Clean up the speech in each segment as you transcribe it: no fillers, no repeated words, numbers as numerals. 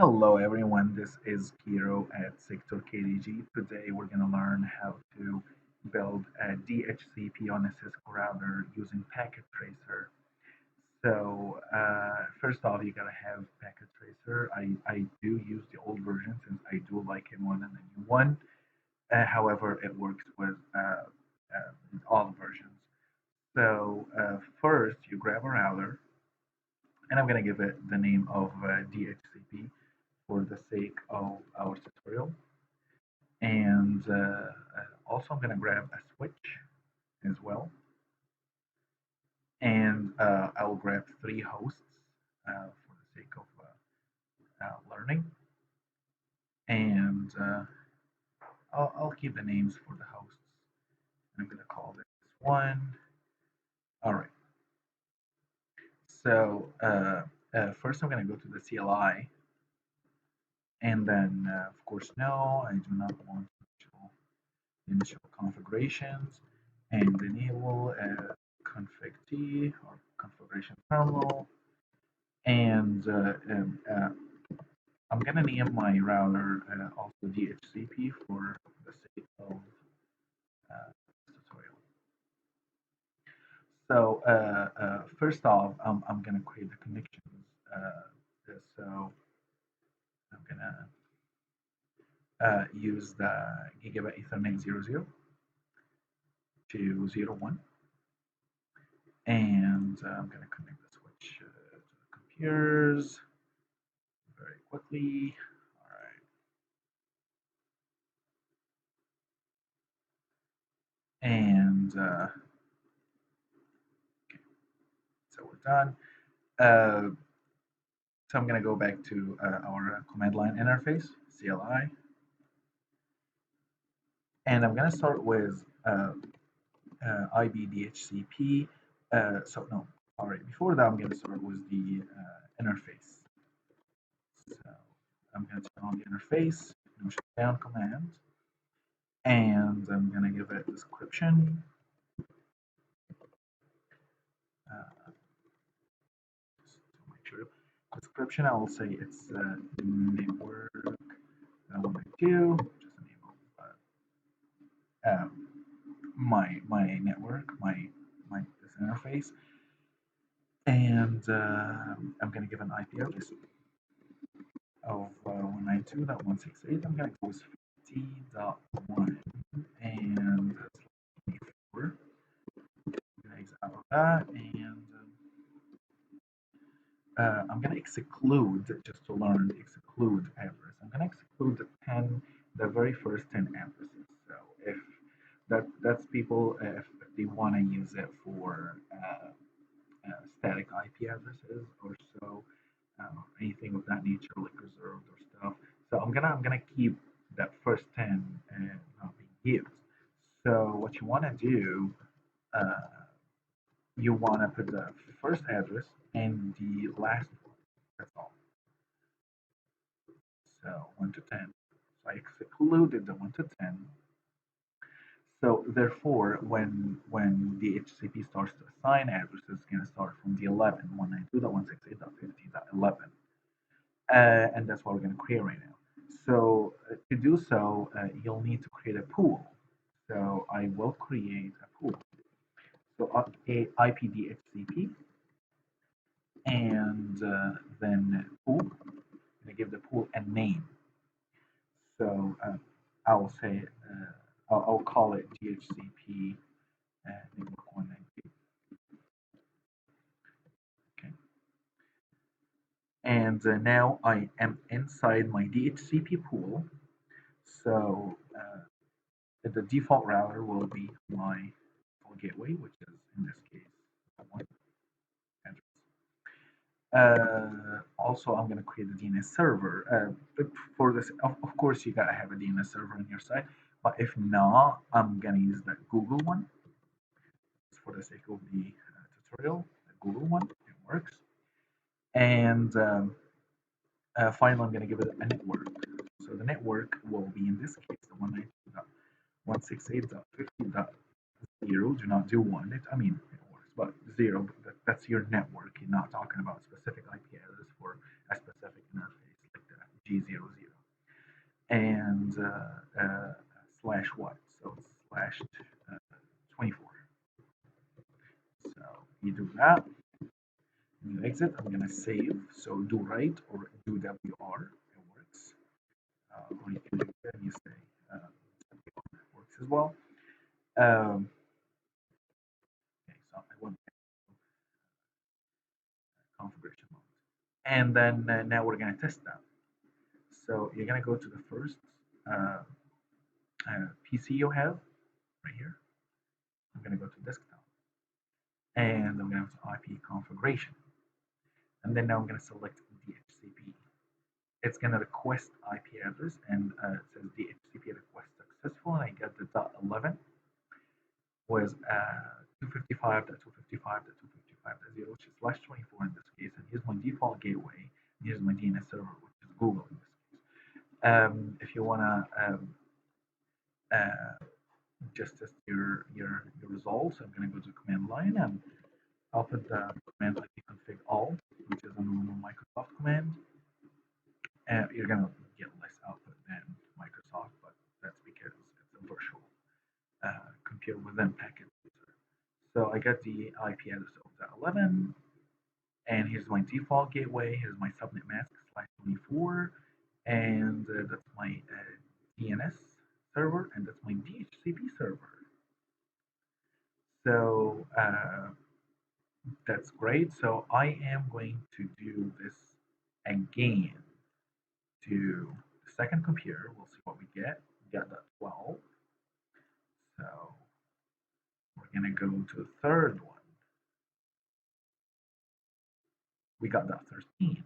Hello everyone, this is Kiro at Sector KDG. Today we're going to learn how to build a DHCP on a Cisco router using Packet Tracer. First off, you gotta have Packet Tracer. I do use the old version since I do like it more than the new one. However, it works with all versions. First, you grab a router, and I'm gonna give it the name of DHCP for the sake of our tutorial. And also I'm going to grab a switch as well. And I will grab 3 hosts for the sake of learning. And I'll keep the names for the hosts. I'm going to call this one. All right. First I'm going to go to the CLI. And then, of course, no, I do not want initial configurations and enable config T or configuration terminal. And I'm gonna name my router also DHCP for the sake of this tutorial. First off, I'm gonna create the connections. So I'm gonna use the Gigabit Ethernet 00 to 01. And I'm going to connect the switch to the computers very quickly. All right. And okay, so we're done. So I'm going to go back to our command line interface, CLI. And I'm going to start with IBDHCP. Before that, I'm going to start with the interface. So I'm going to turn on the interface, no shutdown command, and I'm going to give it a description. Description, I will say it's network 192, just the name of my network, my this interface, and I'm going to give an IP address of 192.168. I'm going to go with 50.1 and 4. Exit out of that, and I'm going to exclude, just to learn, exclude address. I'm going to exclude the very first 10 addresses. So if that's people, if they want to use it for static IP addresses or so, anything of that nature, like reserved or stuff. So I'm gonna keep that first 10 not being used. So what you want to do, uh, you want to put the first address and the last one. That's all. So 1 to 10. So I excluded the 1 to 10. So therefore, when the HCP starts to assign addresses, it's going to start from the 11, 192.168.50.11. And that's what we're going to create right now. So to do so, you'll need to create a pool. So I will create a pool. So a IPDHCP and then pool. I'm going to give the pool a name. So I will say, I'll call it DHCP network 192. Okay. And now I am inside my DHCP pool. So the default router will be my default gateway, which is in this case one address. Also, I'm going to create a DNS server. But for this, of course, you gotta have a DNS server on your site. But if not, I'm gonna use the Google one for the sake of the tutorial. The Google one, it works. And finally, I'm going to give it a network. So the network will be in this case the 192.168.50.0. Do not do one. I mean, it works, but 0. That's your network. You're not talking about specific IP address for a specific interface like that. G00 and slash what? So it's slash 24. So you do that, you exit. I'm gonna save. So do write or do WR. It works. Or you can do it and you say it works as well. Um, okay, so I went configuration mode. And then now we're gonna test that. So you're gonna go to the first uh, PC you have right here. I'm gonna go to desktop and I'm gonna go to IP configuration. And then now I'm gonna select DHCP. It's gonna request IP address and it says DHCP request successful and I got the .11 was 255.255.255.0 which is slash 24 in this case and here's my default gateway and here's my DNS server which is Google in this case. If you wanna uh, just test your results, I'm gonna go to command line and I'll put the command like config all, which is a normal Microsoft command. You're gonna get less output than Microsoft, but that's because it's a virtual computer within packet. So I got the IP address of the 11, and here's my default gateway. Here's my subnet mask slash 24, and that's my DNS server, and that's my DHCP server. So that's great. So I am going to do this again to the second computer. We'll see what we get. We got that 12. So we're going to go to the third one. We got that 13.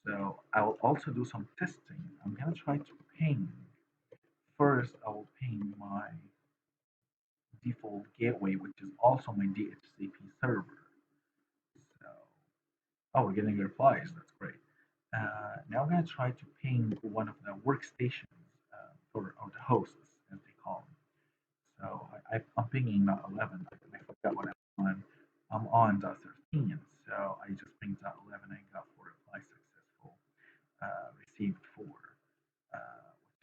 So I will also do some testing. I'm going to try to ping. First, I will ping my default gateway, which is also my DHCP server. So, oh, we're getting replies. That's great. Now I'm going to try to ping one of the workstations or the hosts, as they call them. So I'm pinging that 11. I forgot what I'm on. I'm on dot 13. So I just pinged dot 11. I got 4 replies successful. Received 4, which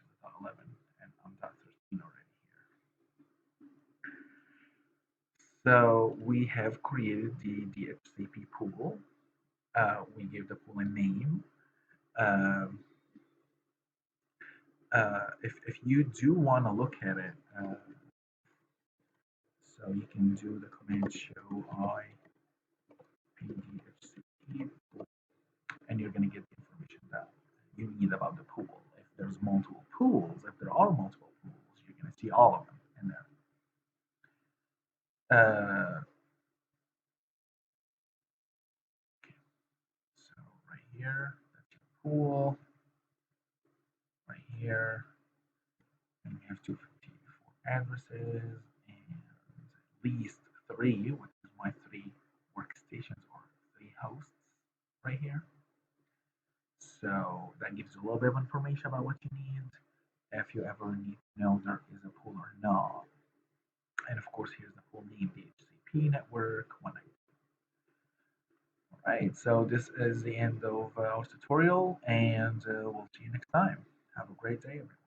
is dot 11. And I'm dot 13 already here. So we have created the DHCP pool. We gave the pool a name. Um, if you do want to look at it, so you can do the command show I pdhcp and you're going to get the information that you need about the pool. If there's multiple pools, if there are multiple pools, you're going to see all of them in there. So right here, that's your pool. Right here, and we have 254 addresses and at least 3, which is my 3 workstations or 3 hosts right here. So that gives you a little bit of information about what you need if you ever need to know there is a pool or not. And of course, here's the full name, DHCP network 192. All right, so this is the end of our tutorial, and we'll see you next time. Have a great day, everyone.